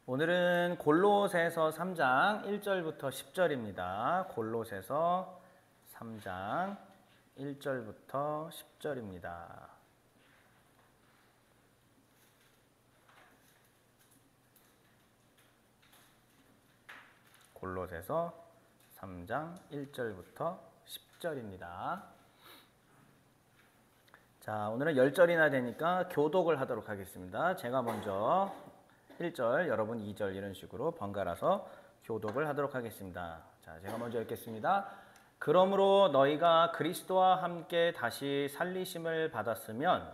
오늘은 골로새서 3장 1절부터 10절입니다. 골로새서 3장 1절부터 10절입니다. 골로새서 3장 1절부터 10절입니다. 자, 오늘은 10절이나 되니까 교독을 하도록 하겠습니다. 제가 먼저 1절, 여러분 2절 이런 식으로 번갈아서 교독을 하도록 하겠습니다. 자, 제가 먼저 읽겠습니다. 그러므로 너희가 그리스도와 함께 다시 살리심을 받았으면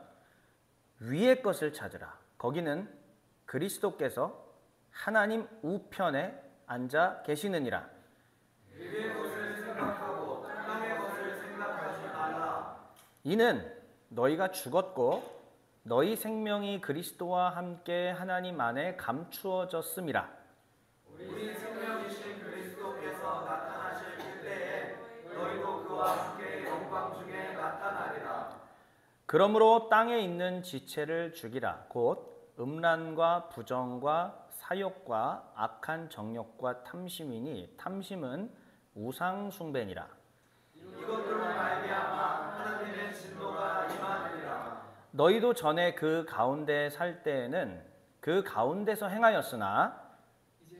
위의 것을 찾으라. 거기는 그리스도께서 하나님 우편에 앉아 계시느니라. 위의 것을 생각하고 땅의 것을 생각하지 말라. 이는 너희가 죽었고 너희 생명이 그리스도와 함께 하나님 안에 감추어졌음이라. 우리 생명이신 그리스도께서 나타나실 그때에 너희도 그와 함께 영광 중에 나타나리라. 그러므로 땅에 있는 지체를 죽이라. 곧 음란과 부정과 사욕과 악한 정욕과 탐심이니 탐심은 우상 숭배니라. 이것들로 말미암아 하나님의 진노가 임하느니라. 너희도 전에 그 가운데 살 때에는 그 가운데서 행하였으나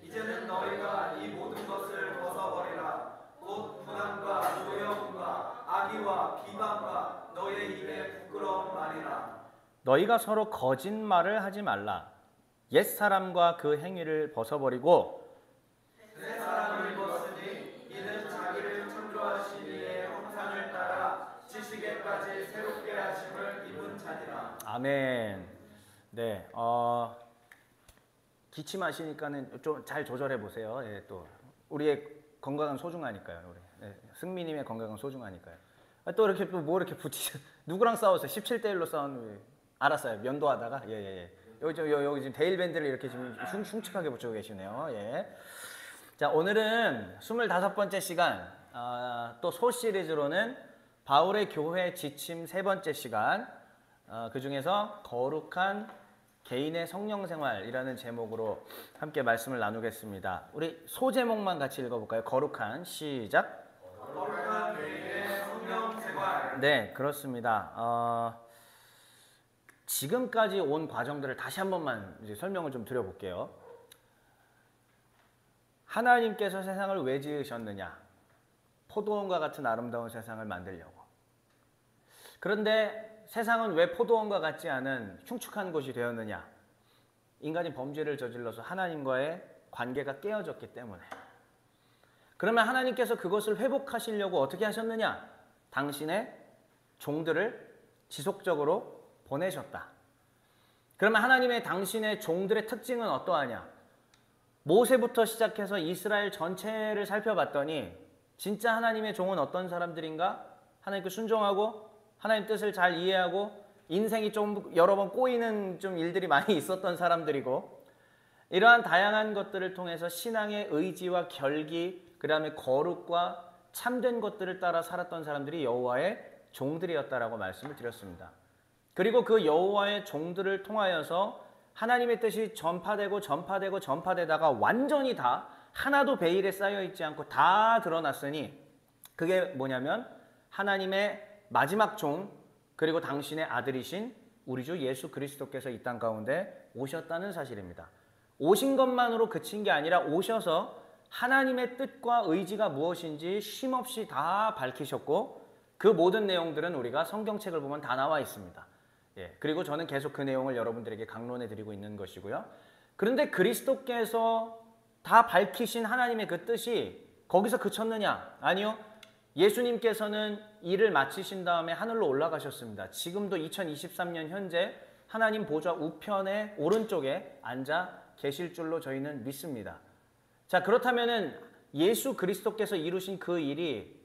이제는 너희가 이 모든 것을 벗어버리라. 곧 분함과 노여움과 악의와 비방과 너희의 입에 부끄러운 말이라. 너희가 서로 거짓말을 하지 말라. 옛사람과 그 행위를 벗어버리고 새 사람을 입었으니 이는 자기를 창조하신 이의 형상을 따라 지식에까지 새롭게 하심을 입은 자니라. 아멘. 네, 기침하시니까는 좀 잘 조절해 보세요. 예, 또 우리의 건강은 소중하니까요. 우리 승미님의 건강은 소중하니까요. 또 이렇게 또 뭐 이렇게 누구랑 싸웠어요? 17대1로 싸운 알았어요. 면도하다가 예. 여기 지금 데일 밴드를 이렇게 지금 흉측하게 붙이고 계시네요. 예. 자, 오늘은 25번째 시간, 또 소 시리즈로는 바울의 교회 지침 3번째 시간, 그 중에서 거룩한 개인의 성령 생활이라는 제목으로 함께 말씀을 나누겠습니다. 우리 소 제목만 같이 읽어볼까요? 거룩한, 시작. 거룩한 개인의 성령 생활. 네, 그렇습니다. 지금까지 온 과정들을 다시 한 번만 이제 설명을 좀 드려볼게요. 하나님께서 세상을 왜 지으셨느냐? 포도원과 같은 아름다운 세상을 만들려고. 그런데 세상은 왜 포도원과 같지 않은 흉측한 곳이 되었느냐? 인간이 범죄를 저질러서 하나님과의 관계가 깨어졌기 때문에. 그러면 하나님께서 그것을 회복하시려고 어떻게 하셨느냐? 당신의 종들을 지속적으로 보내셨다. 그러면 하나님의 당신의 종들의 특징은 어떠하냐? 모세부터 시작해서 이스라엘 전체를 살펴봤더니 진짜 하나님의 종은 어떤 사람들인가? 하나님께 순종하고 하나님 뜻을 잘 이해하고 인생이 좀 여러 번 꼬이는 좀 일들이 많이 있었던 사람들이고, 이러한 다양한 것들을 통해서 신앙의 의지와 결기, 그 다음에 거룩과 참된 것들을 따라 살았던 사람들이 여호와의 종들이었다라고 말씀을 드렸습니다. 그리고 그 여호와의 종들을 통하여서 하나님의 뜻이 전파되다가 완전히 다 하나도 베일에 쌓여 있지 않고 다 드러났으니, 그게 뭐냐면 하나님의 마지막 종, 그리고 당신의 아들이신 우리 주 예수 그리스도께서 이 땅 가운데 오셨다는 사실입니다. 오신 것만으로 그친 게 아니라 오셔서 하나님의 뜻과 의지가 무엇인지 쉼없이 다 밝히셨고, 그 모든 내용들은 우리가 성경책을 보면 다 나와 있습니다. 예, 그리고 저는 계속 그 내용을 여러분들에게 강론해 드리고 있는 것이고요. 그런데 그리스도께서 다 밝히신 하나님의 그 뜻이 거기서 그쳤느냐? 아니요. 예수님께서는 일을 마치신 다음에 하늘로 올라가셨습니다. 지금도 2023년 현재 하나님 보좌 우편의 오른쪽에 앉아 계실 줄로 저희는 믿습니다. 자, 그렇다면은 예수 그리스도께서 이루신 그 일이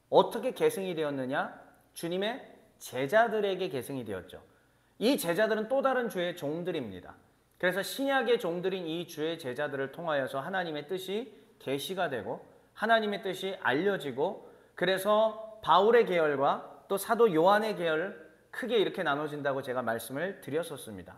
어떻게 계승이 되었느냐? 주님의 제자들에게 계승이 되었죠. 이 제자들은 또 다른 주의 종들입니다. 그래서 신약의 종들인 이 주의 제자들을 통하여서 하나님의 뜻이 계시가 되고 하나님의 뜻이 알려지고, 그래서 바울의 계열과 또 사도 요한의 계열, 크게 이렇게 나눠진다고 제가 말씀을 드렸었습니다.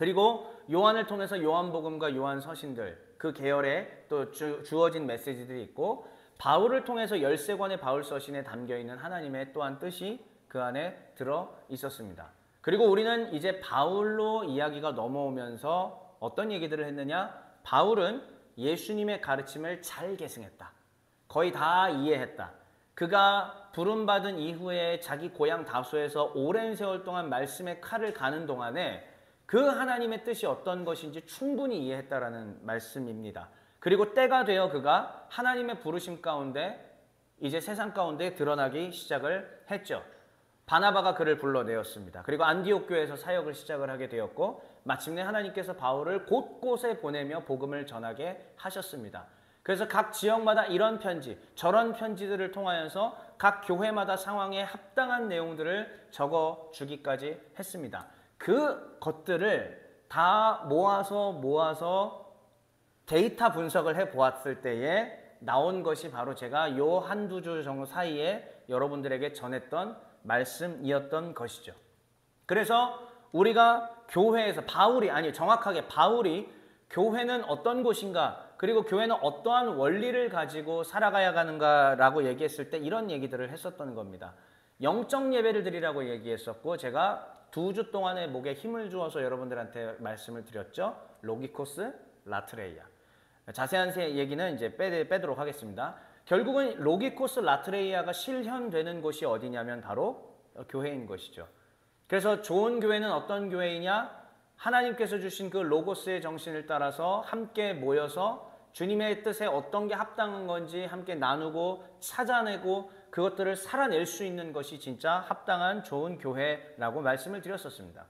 그리고 요한을 통해서 요한복음과 요한서신들 그 계열에 또 주어진 메시지들이 있고 바울을 통해서 13권의 바울서신에 담겨있는 하나님의 또한 뜻이 그 안에 들어 있었습니다. 그리고 우리는 이제 바울로 이야기가 넘어오면서 어떤 얘기들을 했느냐? 바울은 예수님의 가르침을 잘 계승했다. 거의 다 이해했다. 그가 부름받은 이후에 자기 고향 다소에서 오랜 세월 동안 말씀의 칼을 가는 동안에 그 하나님의 뜻이 어떤 것인지 충분히 이해했다라는 말씀입니다. 그리고 때가 되어 그가 하나님의 부르심 가운데 이제 세상 가운데 드러나기 시작을 했죠. 바나바가 그를 불러내었습니다. 그리고 안디옥 교회에서 사역을 시작을 하게 되었고 마침내 하나님께서 바울을 곳곳에 보내며 복음을 전하게 하셨습니다. 그래서 각 지역마다 이런 편지, 저런 편지들을 통하여서 각 교회마다 상황에 합당한 내용들을 적어주기까지 했습니다. 그 것들을 다 모아서 데이터 분석을 해보았을 때에 나온 것이 바로 제가 요 한두 주 정도 사이에 여러분들에게 전했던 말씀이었던 것이죠. 그래서 우리가 교회에서 정확하게 바울이 교회는 어떤 곳인가, 그리고 교회는 어떠한 원리를 가지고 살아가야 하는가라고 얘기했을 때 이런 얘기들을 했었던 겁니다. 영적 예배를 드리라고 얘기했었고 제가 2주 동안의 목에 힘을 주어서 여러분들한테 말씀을 드렸죠. 로기코스, 라트레이아. 자세한 얘기는 이제 빼도록 하겠습니다. 결국은 로기코스, 라트레이아가 실현되는 곳이 어디냐면 바로 교회인 것이죠. 그래서 좋은 교회는 어떤 교회이냐? 하나님께서 주신 그 로고스의 정신을 따라서 함께 모여서 주님의 뜻에 어떤 게 합당한 건지 함께 나누고 찾아내고 그것들을 살아낼 수 있는 것이 진짜 합당한 좋은 교회라고 말씀을 드렸었습니다.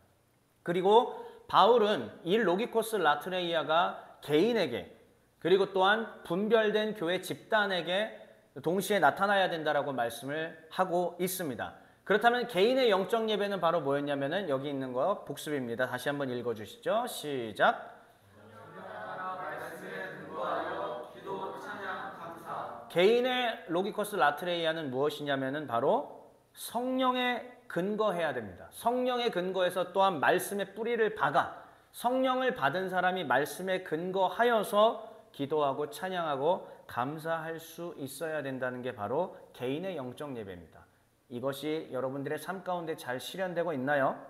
그리고 바울은 이 로기코스 라트레이아가 개인에게 그리고 또한 분별된 교회 집단에게 동시에 나타나야 된다라고 말씀을 하고 있습니다. 그렇다면 개인의 영적 예배는 바로 뭐였냐면은 여기 있는 거 복습입니다. 다시 한번 읽어주시죠. 시작. 개인의 로기코스 라트레이아는 무엇이냐면은 바로 성령에 근거해야 됩니다. 성령에 근거해서 또한 말씀의 뿌리를 박아 성령을 받은 사람이 말씀에 근거하여서 기도하고 찬양하고 감사할 수 있어야 된다는 게 바로 개인의 영적 예배입니다. 이것이 여러분들의 삶 가운데 잘 실현되고 있나요?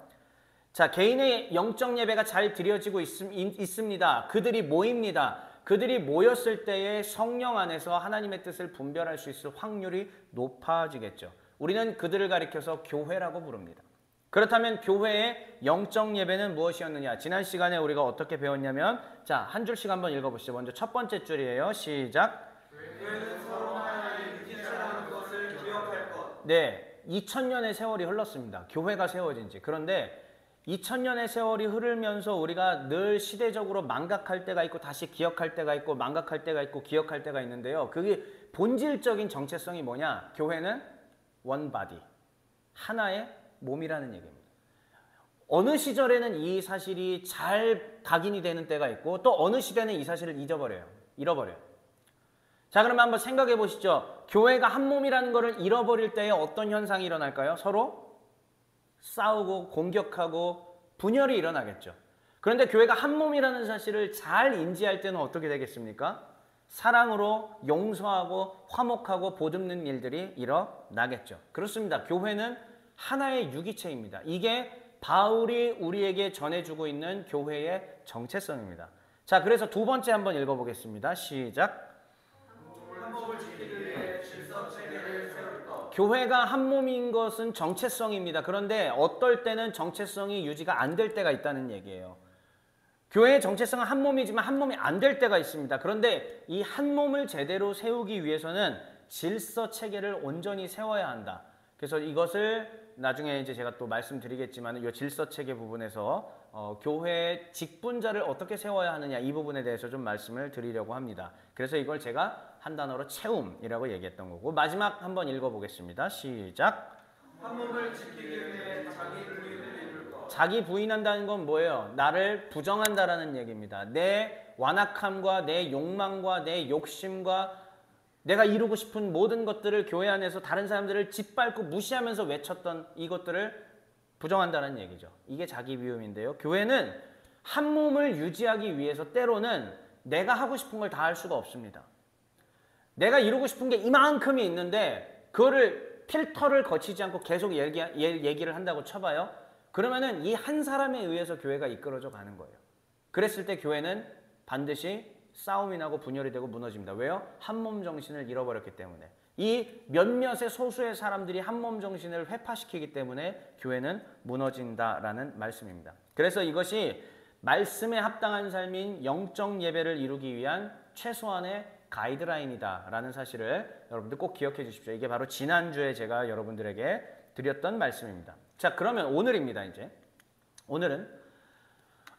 자, 개인의 영적 예배가 잘 드려지고 있습니다. 그들이 모입니다. 그들이 모였을 때에 성령 안에서 하나님의 뜻을 분별할 수 있을 확률이 높아지겠죠. 우리는 그들을 가리켜서 교회라고 부릅니다. 그렇다면 교회의 영적 예배는 무엇이었느냐? 지난 시간에 우리가 어떻게 배웠냐면 자, 한 줄씩 한번 읽어보시죠. 먼저 첫 번째 줄이에요. 시작. 교회는 서로 하나의 유기체라는 것을 기억할 것. 네, 2000년의 세월이 흘렀습니다. 교회가 세워진 지. 그런데 2000년의 세월이 흐르면서 우리가 늘 시대적으로 망각할 때가 있고 다시 기억할 때가 있고 망각할 때가 있고 기억할 때가 있는데요. 그게 본질적인 정체성이 뭐냐? 교회는 원바디, 하나의 몸이라는 얘기입니다. 어느 시절에는 이 사실이 잘 각인이 되는 때가 있고 또 어느 시대는 이 사실을 잃어버려요. 자, 그러면 한번 생각해 보시죠. 교회가 한 몸이라는 것을 잃어버릴 때에 어떤 현상이 일어날까요? 서로 싸우고 공격하고 분열이 일어나겠죠. 그런데 교회가 한 몸이라는 사실을 잘 인지할 때는 어떻게 되겠습니까? 사랑으로 용서하고 화목하고 보듬는 일들이 일어나겠죠. 그렇습니다. 교회는 하나의 유기체입니다. 이게 바울이 우리에게 전해주고 있는 교회의 정체성입니다. 자, 그래서 두 번째 한번 읽어보겠습니다. 시작. 한몸을 지키기 위해 질서 체계를 세울 것. 교회가 한 몸인 것은 정체성입니다. 그런데 어떨 때는 정체성이 유지가 안 될 때가 있다는 얘기예요. 교회의 정체성은 한 몸이지만 한 몸이 안 될 때가 있습니다. 그런데 이 한 몸을 제대로 세우기 위해서는 질서 체계를 온전히 세워야 한다. 그래서 이것을 나중에 이제 제가 또 말씀드리겠지만 이 질서 체계 부분에서 교회 직분자를 어떻게 세워야 하느냐 이 부분에 대해서 좀 말씀을 드리려고 합니다. 그래서 이걸 제가 한 단어로 채움이라고 얘기했던 거고 마지막 한번 읽어보겠습니다. 시작. 한 몸을 지키기 위해 자기 부인을 이룰 것. 자기 부인한다는 건 뭐예요? 나를 부정한다라는 얘기입니다. 내 완악함과 내 욕망과 내 욕심과 내가 이루고 싶은 모든 것들을 교회 안에서 다른 사람들을 짓밟고 무시하면서 외쳤던 이것들을 부정한다는 얘기죠. 이게 자기 비움인데요. 교회는 한 몸을 유지하기 위해서 때로는 내가 하고 싶은 걸 다 할 수가 없습니다. 내가 이루고 싶은 게 이만큼이 있는데 그거를 필터를 거치지 않고 계속 얘기를 한다고 쳐봐요. 그러면은 이 한 사람에 의해서 교회가 이끌어져 가는 거예요. 그랬을 때 교회는 반드시 싸움이 나고 분열이 되고 무너집니다. 왜요? 한 몸 정신을 잃어버렸기 때문에. 이 몇몇의 소수의 사람들이 한 몸 정신을 회파시키기 때문에 교회는 무너진다라는 말씀입니다. 그래서 이것이 말씀에 합당한 삶인 영적 예배를 이루기 위한 최소한의 가이드라인이다라는 사실을 여러분들 꼭 기억해 주십시오. 이게 바로 지난주에 제가 여러분들에게 드렸던 말씀입니다. 자, 그러면 오늘입니다. 이제 오늘은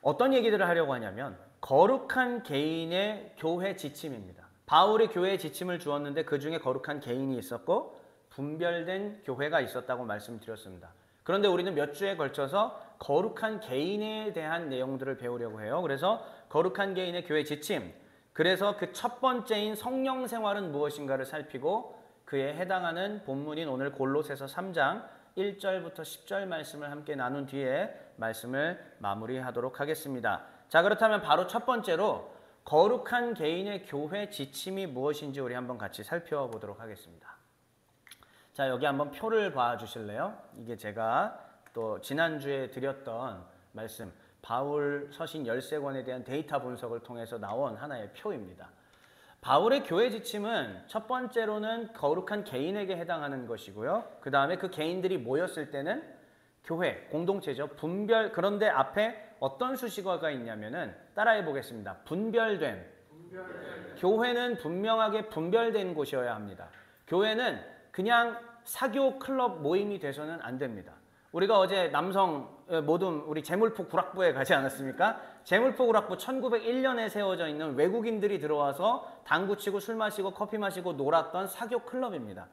어떤 얘기들을 하려고 하냐면 거룩한 개인의 교회 지침입니다. 바울이 교회에 지침을 주었는데 그 중에 거룩한 개인이 있었고 분별된 교회가 있었다고 말씀드렸습니다. 그런데 우리는 몇 주에 걸쳐서 거룩한 개인에 대한 내용들을 배우려고 해요. 그래서 거룩한 개인의 교회 지침, 그래서 그 첫 번째인 성령 생활은 무엇인가를 살피고 그에 해당하는 본문인 오늘 골로새서 3장 1절부터 10절 말씀을 함께 나눈 뒤에 말씀을 마무리하도록 하겠습니다. 자, 그렇다면 바로 첫 번째로 거룩한 개인의 교회 지침이 무엇인지 우리 한번 같이 살펴보도록 하겠습니다. 자, 여기 한번 표를 봐주실래요? 이게 제가 또 지난주에 드렸던 말씀, 바울 서신 13권에 대한 데이터 분석을 통해서 나온 하나의 표입니다. 바울의 교회 지침은 첫 번째로는 거룩한 개인에게 해당하는 것이고요. 그 다음에 그 개인들이 모였을 때는 교회, 공동체죠. 분별, 그런데 앞에 어떤 수식어가 있냐면은 따라해 보겠습니다. 분별된. 교회는 분명하게 분별된 곳이어야 합니다. 교회는 그냥 사교 클럽 모임이 돼서는 안 됩니다. 우리가 어제 남성 모둠 우리 재물포 구락부에 가지 않았습니까? 재물포 구락부 1901년에 세워져 있는 외국인들이 들어와서 당구 치고 술 마시고 커피 마시고 놀았던 사교 클럽입니다.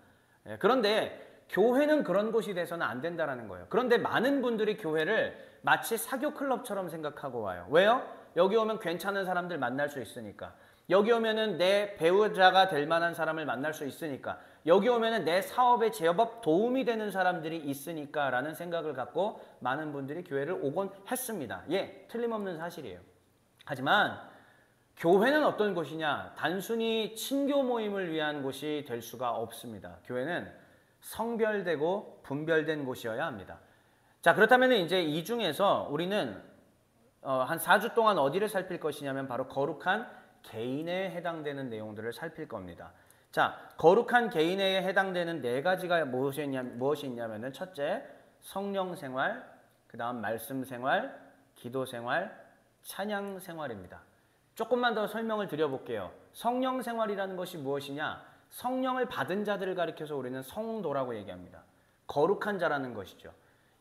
그런데 교회는 그런 곳이 돼서는 안 된다는 거예요. 그런데 많은 분들이 교회를 마치 사교 클럽처럼 생각하고 와요. 왜요? 여기 오면 괜찮은 사람들 만날 수 있으니까. 여기 오면은 내 배우자가 될 만한 사람을 만날 수 있으니까. 여기 오면은 내 사업에 제법 도움이 되는 사람들이 있으니까 라는 생각을 갖고 많은 분들이 교회를 오곤 했습니다. 예, 틀림없는 사실이에요. 하지만 교회는 어떤 곳이냐? 단순히 친교 모임을 위한 곳이 될 수가 없습니다. 교회는 성별되고 분별된 곳이어야 합니다. 자, 그렇다면 이제 이 중에서 우리는 한 4주 동안 어디를 살필 것이냐면 바로 거룩한 개인에 해당되는 내용들을 살필 겁니다. 자, 거룩한 개인에 해당되는 네 가지가 무엇이 있냐면은 첫째, 성령 생활, 그 다음 말씀 생활, 기도 생활, 찬양 생활입니다. 조금만 더 설명을 드려볼게요. 성령 생활이라는 것이 무엇이냐? 성령을 받은 자들을 가리켜서 우리는 성도라고 얘기합니다. 거룩한 자라는 것이죠.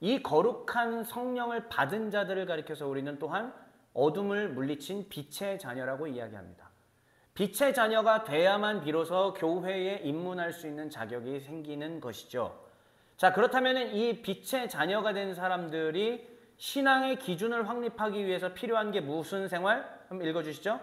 이 거룩한 성령을 받은 자들을 가리켜서 우리는 또한 어둠을 물리친 빛의 자녀라고 이야기합니다. 빛의 자녀가 돼야만 비로소 교회에 입문할 수 있는 자격이 생기는 것이죠. 자, 그렇다면 이 빛의 자녀가 된 사람들이 신앙의 기준을 확립하기 위해서 필요한 게 무슨 생활? 한번 읽어주시죠.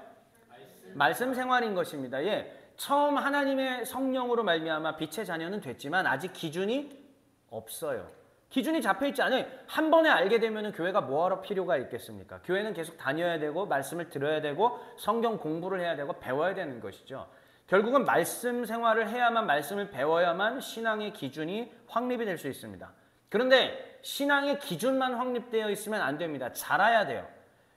말씀 생활인 것입니다. 예, 처음 하나님의 성령으로 말미암아 빛의 자녀는 됐지만 아직 기준이 없어요. 기준이 잡혀있지 않아요. 한 번에 알게 되면 교회가 뭐하러 필요가 있겠습니까? 교회는 계속 다녀야 되고 말씀을 들어야 되고 성경 공부를 해야 되고 배워야 되는 것이죠. 결국은 말씀 생활을 해야만, 말씀을 배워야만 신앙의 기준이 확립이 될 수 있습니다. 그런데 신앙의 기준만 확립되어 있으면 안 됩니다. 자라야 돼요.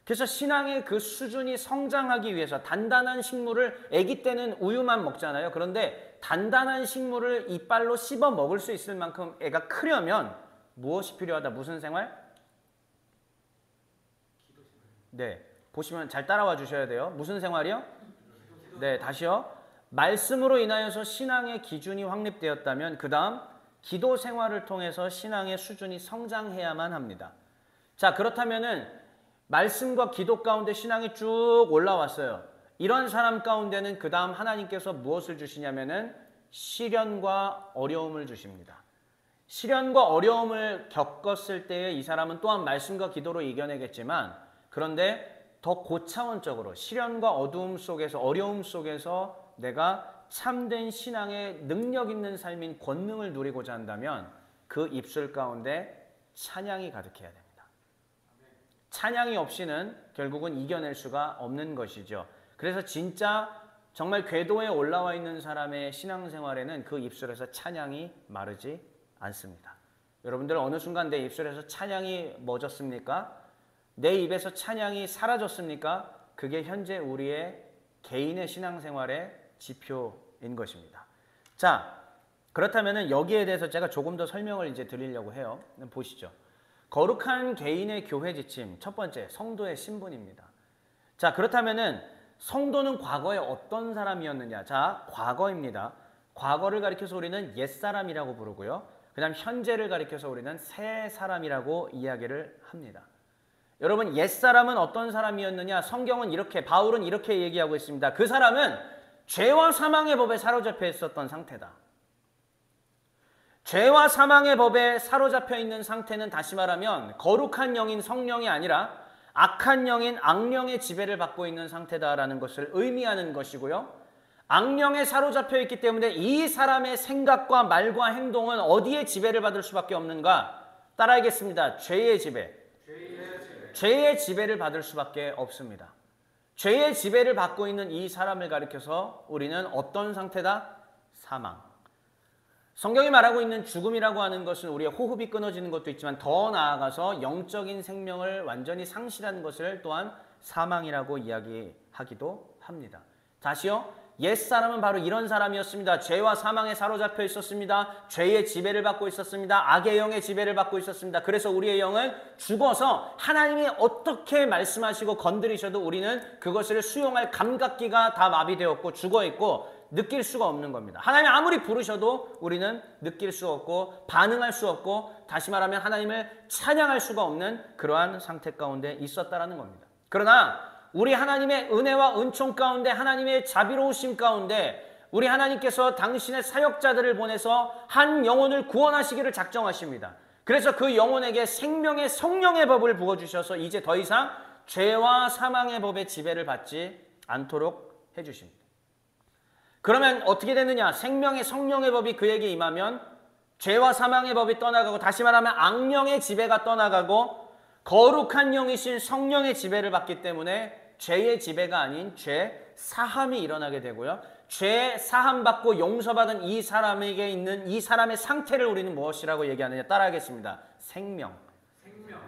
그래서 신앙의 그 수준이 성장하기 위해서 단단한 식물을, 아기 때는 우유만 먹잖아요. 그런데 단단한 식물을 이빨로 씹어 먹을 수 있을 만큼 애가 크려면 무엇이 필요하다? 무슨 생활? 네, 보시면 잘 따라와 주셔야 돼요. 무슨 생활이요? 네, 다시요. 말씀으로 인하여서 신앙의 기준이 확립되었다면 그 다음 기도 생활을 통해서 신앙의 수준이 성장해야만 합니다. 자, 그렇다면은 말씀과 기도 가운데 신앙이 쭉 올라왔어요. 이런 사람 가운데는 그 다음 하나님께서 무엇을 주시냐면은 시련과 어려움을 주십니다. 시련과 어려움을 겪었을 때에 이 사람은 또한 말씀과 기도로 이겨내겠지만, 그런데 더 고차원적으로 시련과 어두움 속에서, 어려움 속에서 내가 참된 신앙의 능력 있는 삶인 권능을 누리고자 한다면 그 입술 가운데 찬양이 가득해야 됩니다. 찬양이 없이는 결국은 이겨낼 수가 없는 것이죠. 그래서 진짜 정말 궤도에 올라와 있는 사람의 신앙생활에는 그 입술에서 찬양이 마르지 않습니다. 여러분들 어느 순간 내 입술에서 찬양이 멎었습니까? 내 입에서 찬양이 사라졌습니까? 그게 현재 우리의 개인의 신앙생활의 지표인 것입니다. 자, 그렇다면 여기에 대해서 제가 조금 더 설명을 이제 드리려고 해요. 보시죠. 거룩한 개인의 교회 지침, 첫 번째, 성도의 신분입니다. 자, 그렇다면은 성도는 과거에 어떤 사람이었느냐? 자, 과거입니다. 과거를 가리켜서 우리는 옛사람이라고 부르고요. 그 다음 현재를 가리켜서 우리는 새 사람이라고 이야기를 합니다. 여러분, 옛사람은 어떤 사람이었느냐? 성경은 이렇게, 바울은 이렇게 얘기하고 있습니다. 그 사람은 죄와 사망의 법에 사로잡혀 있었던 상태다. 죄와 사망의 법에 사로잡혀 있는 상태는 다시 말하면 거룩한 영인 성령이 아니라 악한 영인 악령의 지배를 받고 있는 상태다라는 것을 의미하는 것이고요. 악령에 사로잡혀 있기 때문에 이 사람의 생각과 말과 행동은 어디에 지배를 받을 수밖에 없는가? 따라하겠습니다. 죄의 지배. 죄의 지배를 받을 수밖에 없습니다. 죄의 지배를 받고 있는 이 사람을 가리켜서 우리는 어떤 상태다? 사망. 성경이 말하고 있는 죽음이라고 하는 것은 우리의 호흡이 끊어지는 것도 있지만 더 나아가서 영적인 생명을 완전히 상실하는 것을 또한 사망이라고 이야기하기도 합니다. 다시요. 옛사람은 바로 이런 사람이었습니다. 죄와 사망에 사로잡혀 있었습니다. 죄의 지배를 받고 있었습니다. 악의 영의 지배를 받고 있었습니다. 그래서 우리의 영은 죽어서 하나님이 어떻게 말씀하시고 건드리셔도 우리는 그것을 수용할 감각기가 다 마비되었고 죽어있고 느낄 수가 없는 겁니다. 하나님 아무리 부르셔도 우리는 느낄 수 없고 반응할 수 없고 다시 말하면 하나님을 찬양할 수가 없는 그러한 상태 가운데 있었다라는 겁니다. 그러나 우리 하나님의 은혜와 은총 가운데 하나님의 자비로우심 가운데 우리 하나님께서 당신의 사역자들을 보내서 한 영혼을 구원하시기를 작정하십니다. 그래서 그 영혼에게 생명의 성령의 법을 부어주셔서 이제 더 이상 죄와 사망의 법의 지배를 받지 않도록 해주십니다. 그러면 어떻게 되느냐? 생명의 성령의 법이 그에게 임하면 죄와 사망의 법이 떠나가고 다시 말하면 악령의 지배가 떠나가고 거룩한 영이신 성령의 지배를 받기 때문에 죄의 지배가 아닌 죄 사함이 일어나게 되고요. 죄 사함 받고 용서받은 이 사람에게 있는 이 사람의 상태를 우리는 무엇이라고 얘기하느냐? 따라하겠습니다. 생명.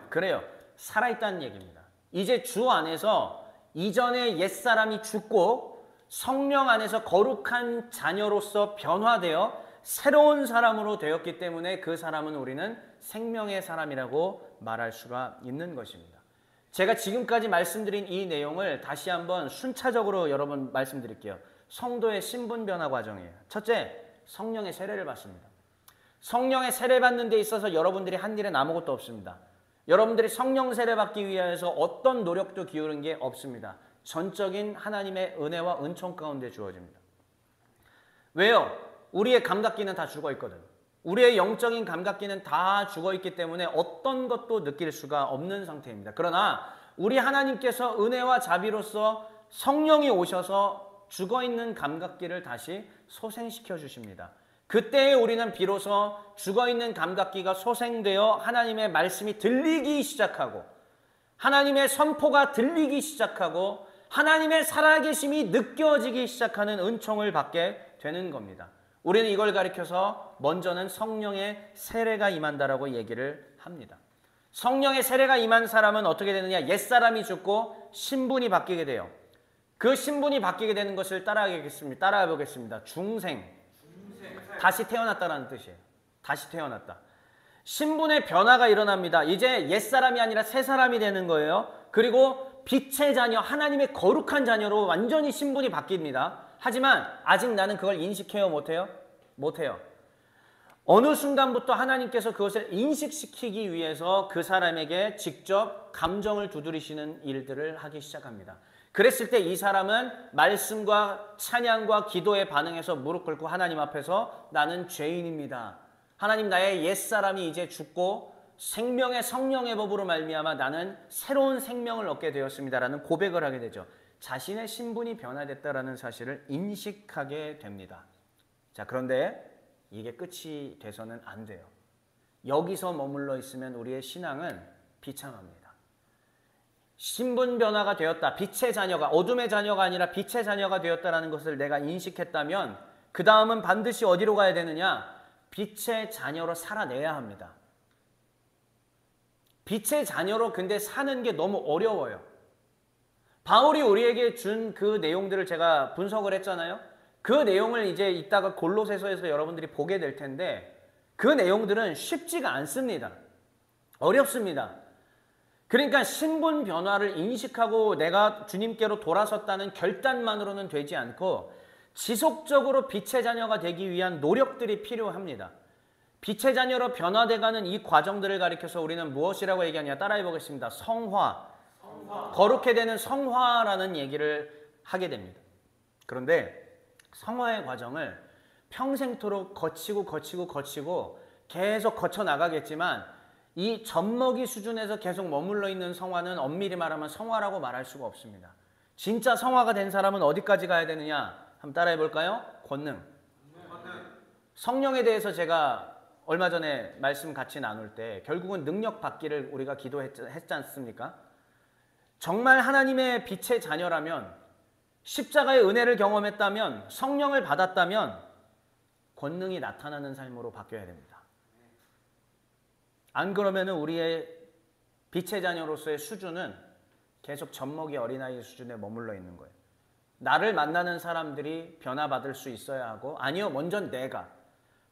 그래요. 살아있다는 얘기입니다. 이제 주 안에서 이전에 옛사람이 죽고 성령 안에서 거룩한 자녀로서 변화되어 새로운 사람으로 되었기 때문에 그 사람은 우리는 생명의 사람이라고 말할 수가 있는 것입니다. 제가 지금까지 말씀드린 이 내용을 다시 한번 순차적으로 여러분 말씀드릴게요. 성도의 신분 변화 과정이에요. 첫째, 성령의 세례를 받습니다. 성령의 세례 받는 데 있어서 여러분들이 한 일은 아무것도 없습니다. 여러분들이 성령 세례 받기 위해서 어떤 노력도 기울인 게 없습니다. 전적인 하나님의 은혜와 은총 가운데 주어집니다. 왜요? 우리의 감각기는 다 죽어있거든. 우리의 영적인 감각기는 다 죽어있기 때문에 어떤 것도 느낄 수가 없는 상태입니다. 그러나 우리 하나님께서 은혜와 자비로서 성령이 오셔서 죽어있는 감각기를 다시 소생시켜 주십니다. 그때에 우리는 비로소 죽어있는 감각기가 소생되어 하나님의 말씀이 들리기 시작하고 하나님의 선포가 들리기 시작하고 하나님의 살아계심이 느껴지기 시작하는 은총을 받게 되는 겁니다. 우리는 이걸 가리켜서 먼저는 성령의 세례가 임한다라고 얘기를 합니다. 성령의 세례가 임한 사람은 어떻게 되느냐? 옛사람이 죽고 신분이 바뀌게 돼요. 그 신분이 바뀌게 되는 것을 따라해 보겠습니다. 중생. 다시 태어났다라는 뜻이에요. 다시 태어났다. 신분의 변화가 일어납니다. 이제 옛사람이 아니라 새사람이 되는 거예요. 그리고 빛의 자녀, 하나님의 거룩한 자녀로 완전히 신분이 바뀝니다. 하지만 아직 나는 그걸 인식해요? 못해요? 못해요. 어느 순간부터 하나님께서 그것을 인식시키기 위해서 그 사람에게 직접 감정을 두드리시는 일들을 하기 시작합니다. 그랬을 때 이 사람은 말씀과 찬양과 기도에 반응해서 무릎 꿇고 하나님 앞에서 나는 죄인입니다. 하나님, 나의 옛사람이 이제 죽고 생명의 성령의 법으로 말미암아 나는 새로운 생명을 얻게 되었습니다라는 고백을 하게 되죠. 자신의 신분이 변화됐다라는 사실을 인식하게 됩니다. 자, 그런데 이게 끝이 돼서는 안 돼요. 여기서 머물러 있으면 우리의 신앙은 비참합니다. 신분 변화가 되었다. 빛의 자녀가, 어둠의 자녀가 아니라 빛의 자녀가 되었다라는 것을 내가 인식했다면 그 다음은 반드시 어디로 가야 되느냐? 빛의 자녀로 살아내야 합니다. 빛의 자녀로 근데 사는 게 너무 어려워요. 바울이 우리에게 준 그 내용들을 제가 분석을 했잖아요. 그 내용을 이제 이따가 골로새서에서 여러분들이 보게 될 텐데 그 내용들은 쉽지가 않습니다. 어렵습니다. 그러니까 신분 변화를 인식하고 내가 주님께로 돌아섰다는 결단만으로는 되지 않고 지속적으로 빛의 자녀가 되기 위한 노력들이 필요합니다. 빛의 자녀로 변화돼가는 이 과정들을 가리켜서 우리는 무엇이라고 얘기하냐? 따라해 보겠습니다. 성화. 거룩해 되는 성화라는 얘기를 하게 됩니다. 그런데 성화의 과정을 평생토록 거치고 계속 거쳐 나가겠지만 이 젖먹이 수준에서 계속 머물러 있는 성화는 엄밀히 말하면 성화라고 말할 수가 없습니다. 진짜 성화가 된 사람은 어디까지 가야 되느냐? 한번 따라해 볼까요? 권능. 성령에 대해서 제가 얼마 전에 말씀 같이 나눌 때 결국은 능력 받기를 우리가 기도했지 않습니까? 정말 하나님의 빛의 자녀라면 십자가의 은혜를 경험했다면 성령을 받았다면 권능이 나타나는 삶으로 바뀌어야 됩니다. 안 그러면 우리의 빛의 자녀로서의 수준은 계속 젖먹이 어린아이 수준에 머물러 있는 거예요. 나를 만나는 사람들이 변화받을 수 있어야 하고 아니요, 먼저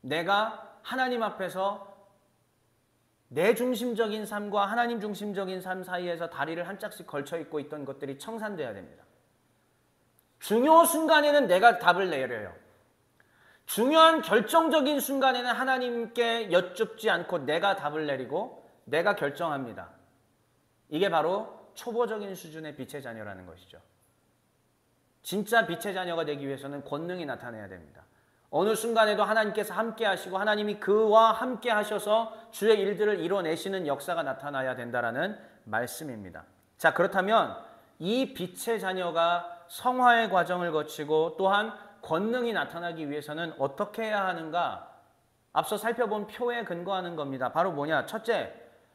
내가 하나님 앞에서 내 중심적인 삶과 하나님 중심적인 삶 사이에서 다리를 한 짝씩 걸쳐 있고 있던 것들이 청산돼야 됩니다. 중요 순간에는 내가 답을 내려요. 중요한 결정적인 순간에는 하나님께 여쭙지 않고 내가 답을 내리고 내가 결정합니다. 이게 바로 초보적인 수준의 빛의 자녀라는 것이죠. 진짜 빛의 자녀가 되기 위해서는 권능이 나타나야 됩니다. 어느 순간에도 하나님께서 함께 하시고 하나님이 그와 함께 하셔서 주의 일들을 이뤄내시는 역사가 나타나야 된다라는 말씀입니다. 자, 그렇다면 이 빛의 자녀가 성화의 과정을 거치고 또한 권능이 나타나기 위해서는 어떻게 해야 하는가? 앞서 살펴본 표에 근거하는 겁니다. 바로 뭐냐? 첫째,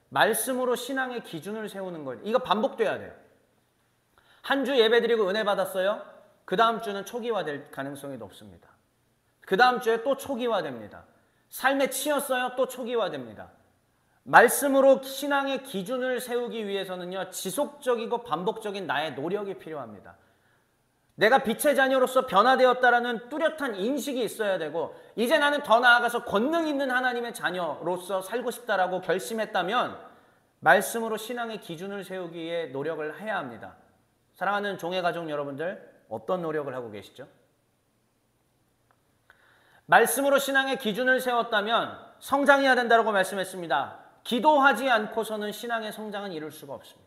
말씀으로 신앙의 기준을 세우는 거예요. 이거 반복돼야 돼요. 한 주 예배드리고 은혜 받았어요? 그 다음 주는 초기화될 가능성이 높습니다. 그 다음 주에 또 초기화됩니다. 삶에 치였어요? 또 초기화됩니다. 말씀으로 신앙의 기준을 세우기 위해서는요, 지속적이고 반복적인 나의 노력이 필요합니다. 내가 빛의 자녀로서 변화되었다라는 뚜렷한 인식이 있어야 되고 이제 나는 더 나아가서 권능 있는 하나님의 자녀로서 살고 싶다라고 결심했다면 말씀으로 신앙의 기준을 세우기 위해 노력을 해야 합니다. 사랑하는 종의 가족 여러분들, 어떤 노력을 하고 계시죠? 말씀으로 신앙의 기준을 세웠다면 성장해야 된다고 말씀했습니다. 기도하지 않고서는 신앙의 성장은 이룰 수가 없습니다.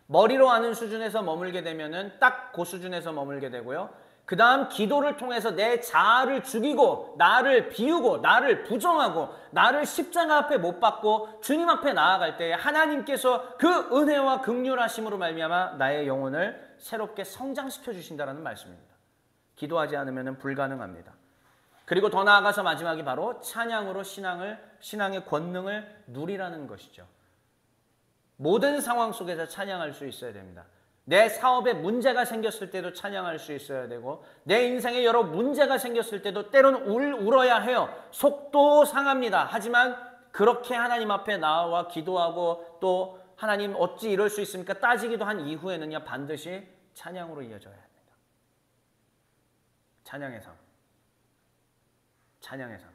머리로 아는 수준에서 머물게 되면은 딱 그 수준에서 머물게 되고요. 그 다음 기도를 통해서 내 자아를 죽이고 나를 비우고 나를 부정하고 나를 십자가 앞에 못 박고 주님 앞에 나아갈 때 하나님께서 그 은혜와 긍휼하심으로 말미암아 나의 영혼을 새롭게 성장시켜 주신다는 말씀입니다. 기도하지 않으면 불가능합니다. 그리고 더 나아가서 마지막이 바로 찬양으로 신앙의 권능을 누리라는 것이죠. 모든 상황 속에서 찬양할 수 있어야 됩니다. 내 사업에 문제가 생겼을 때도 찬양할 수 있어야 되고 내 인생에 여러 문제가 생겼을 때도 때로는 울어야 해요. 속도 상합니다. 하지만 그렇게 하나님 앞에 나와 기도하고 또 하나님 어찌 이럴 수 있습니까? 따지기도 한 이후에는요, 반드시 찬양으로 이어져야 합니다. 찬양의 삶. 찬양의 삶.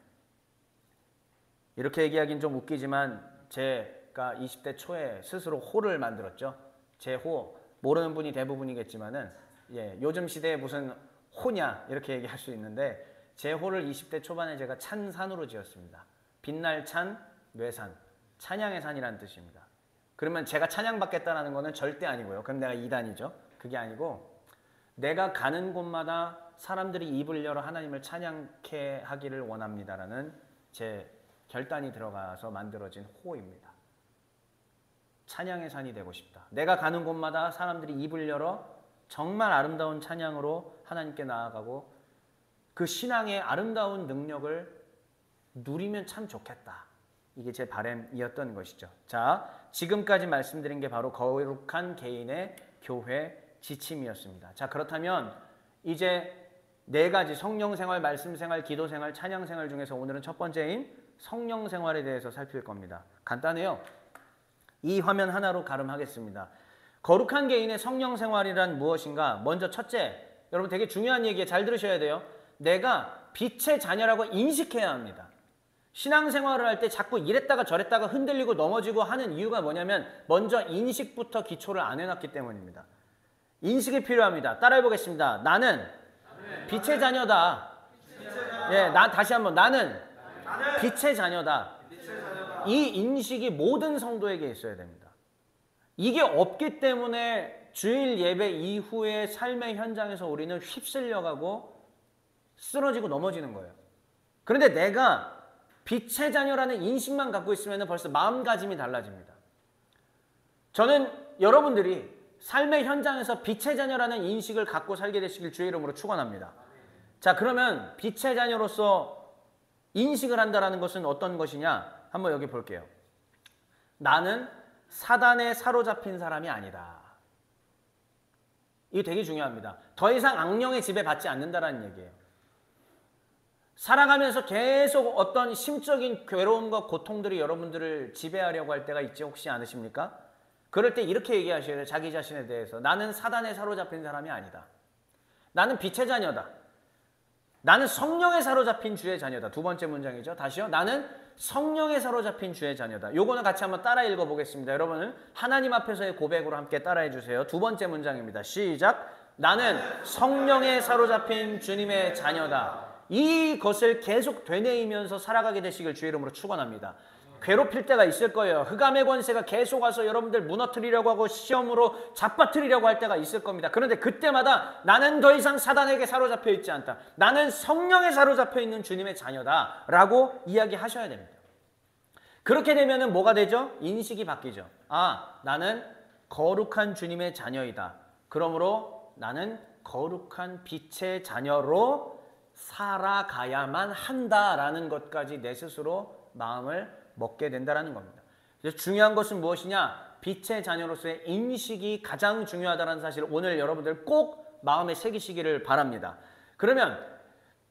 이렇게 얘기하긴 좀 웃기지만 제가 20대 초에 스스로 호를 만들었죠. 제 호. 모르는 분이 대부분이겠지만은 요즘 시대에 무슨 호냐 이렇게 얘기할 수 있는데 제 호를 20대 초반에 제가 찬산으로 지었습니다. 빛날 찬, 뇌산, 찬양의 산이라는 뜻입니다. 그러면 제가 찬양받겠다는 거는 절대 아니고요. 그럼 내가 이단이죠. 그게 아니고 내가 가는 곳마다 사람들이 입을 열어 하나님을 찬양케 하기를 원합니다라는 제 결단이 들어가서 만들어진 호입니다. 찬양의 산이 되고 싶다. 내가 가는 곳마다 사람들이 입을 열어 정말 아름다운 찬양으로 하나님께 나아가고 그 신앙의 아름다운 능력을 누리면 참 좋겠다. 이게 제 바람이었던 것이죠. 자, 지금까지 말씀드린 게 바로 거룩한 개인의 교회 지침이었습니다. 자, 그렇다면 이제 네 가지 성령 생활, 말씀 생활, 기도 생활, 찬양 생활 중에서 오늘은 첫 번째인 성령 생활에 대해서 살필 겁니다. 간단해요. 이 화면 하나로 가름하겠습니다. 거룩한 개인의 성령 생활이란 무엇인가? 먼저 첫째, 여러분 되게 중요한 얘기에 잘 들으셔야 돼요. 내가 빛의 자녀라고 인식해야 합니다. 신앙생활을 할 때 자꾸 이랬다가 저랬다가 흔들리고 넘어지고 하는 이유가 뭐냐면 먼저 인식부터 기초를 안 해놨기 때문입니다. 인식이 필요합니다. 따라해 보겠습니다. 나는 빛의 자녀다. 예, 다시 한번 나는 빛의 자녀다. 이 인식이 모든 성도에게 있어야 됩니다. 이게 없기 때문에 주일 예배 이후의 삶의 현장에서 우리는 휩쓸려가고 쓰러지고 넘어지는 거예요. 그런데 내가 빛의 자녀라는 인식만 갖고 있으면 벌써 마음가짐이 달라집니다. 저는 여러분들이 삶의 현장에서 빛의 자녀라는 인식을 갖고 살게 되시길 주의 이름으로 축원합니다. 자, 그러면 빛의 자녀로서 인식을 한다는 것은 어떤 것이냐? 한번 여기 볼게요. 나는 사단에 사로잡힌 사람이 아니다. 이거 되게 중요합니다. 더 이상 악령의 지배 받지 않는다는 얘기예요. 살아가면서 계속 어떤 심적인 괴로움과 고통들이 여러분들을 지배하려고 할 때가 있지 혹시 않으십니까? 그럴 때 이렇게 얘기하셔야 돼요. 자기 자신에 대해서. 나는 사단에 사로잡힌 사람이 아니다. 나는 빛의 자녀다. 나는 성령에 사로잡힌 주의 자녀다. 두 번째 문장이죠. 다시요. 나는 성령에 사로잡힌 주의 자녀다. 요거는 같이 한번 따라 읽어보겠습니다. 여러분은 하나님 앞에서의 고백으로 함께 따라해 주세요. 두 번째 문장입니다. 시작. 나는 성령에 사로잡힌 주님의 자녀다. 이것을 계속 되뇌이면서 살아가게 되시길 주의 이름으로 축원합니다. 괴롭힐 때가 있을 거예요. 흑암의 권세가 계속 와서 여러분들 무너뜨리려고 하고 시험으로 잡아뜨리려고 할 때가 있을 겁니다. 그런데 그때마다 나는 더 이상 사단에게 사로잡혀 있지 않다. 나는 성령에 사로잡혀 있는 주님의 자녀다 라고 이야기하셔야 됩니다. 그렇게 되면 뭐가 되죠? 인식이 바뀌죠. 아, 나는 거룩한 주님의 자녀이다. 그러므로 나는 거룩한 빛의 자녀로 살아가야만 한다라는 것까지 내 스스로 마음을 먹게 된다는 겁니다. 그래서 중요한 것은 무엇이냐? 빛의 자녀로서의 인식이 가장 중요하다는 사실을 오늘 여러분들 꼭 마음에 새기시기를 바랍니다. 그러면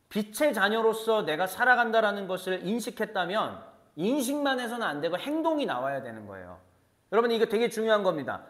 빛의 자녀로서 내가 살아간다는 것을 인식했다면 인식만 해서는 안 되고 행동이 나와야 되는 거예요. 여러분 이거 되게 중요한 겁니다.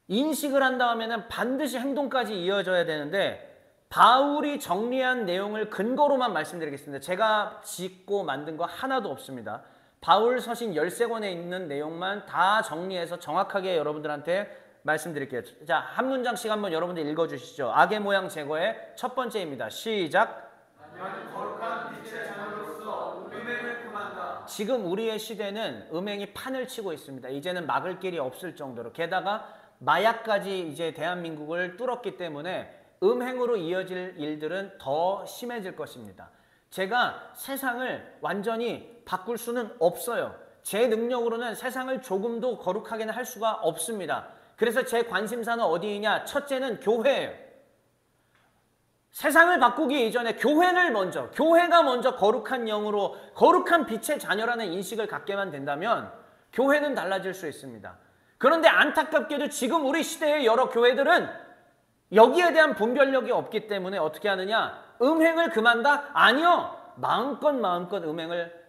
인식을 한 다음에는 반드시 행동까지 이어져야 되는데 바울이 정리한 내용을 근거로만 말씀드리겠습니다. 제가 짓고 만든 거 하나도 없습니다. 바울 서신 13권에 있는 내용만 다 정리해서 정확하게 여러분들한테 말씀드릴게요. 자, 한 문장씩 한번 여러분들 읽어주시죠. 악의 모양 제거의 첫 번째입니다. 시작. 나는 거룩한 빛의 자녀로서 음행을 금한다. 지금 우리의 시대는 음행이 판을 치고 있습니다. 이제는 막을 길이 없을 정도로. 게다가 마약까지 이제 대한민국을 뚫었기 때문에 음행으로 이어질 일들은 더 심해질 것입니다. 제가 세상을 완전히 바꿀 수는 없어요. 제 능력으로는 세상을 조금도 거룩하게는 할 수가 없습니다. 그래서 제 관심사는 어디이냐? 첫째는 교회예요. 세상을 바꾸기 이전에 교회가 먼저 거룩한 영으로 거룩한 빛의 자녀라는 인식을 갖게만 된다면 교회는 달라질 수 있습니다. 그런데 안타깝게도 지금 우리 시대의 여러 교회들은 여기에 대한 분별력이 없기 때문에 어떻게 하느냐? 음행을 금한다? 아니요. 마음껏 음행을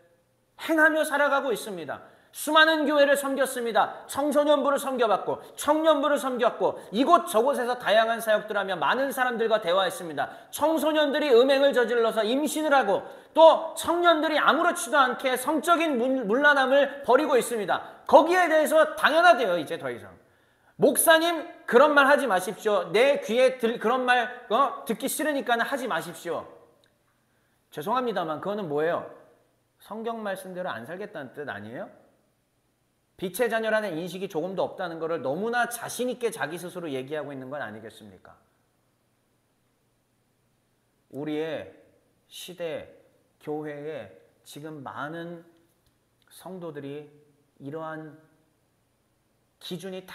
행하며 살아가고 있습니다. 수많은 교회를 섬겼습니다. 청소년부를 섬겨봤고 청년부를 섬겼고 이곳저곳에서 다양한 사역들을 하며 많은 사람들과 대화했습니다. 청소년들이 음행을 저질러서 임신을 하고 또 청년들이 아무렇지도 않게 성적인 문란함을 벌이고 있습니다. 거기에 대해서 당연하대요. 이제 더 이상. 목사님 그런 말 하지 마십시오. 내 귀에 그런 말 듣기 싫으니까 하지 마십시오. 죄송합니다만 그거는 뭐예요? 성경 말씀대로 안 살겠다는 뜻 아니에요? 빛의 자녀라는 인식이 조금도 없다는 것을 너무나 자신 있게 자기 스스로 얘기하고 있는 건 아니겠습니까? 우리의 시대, 교회에 지금 많은 성도들이 이러한 기준이 다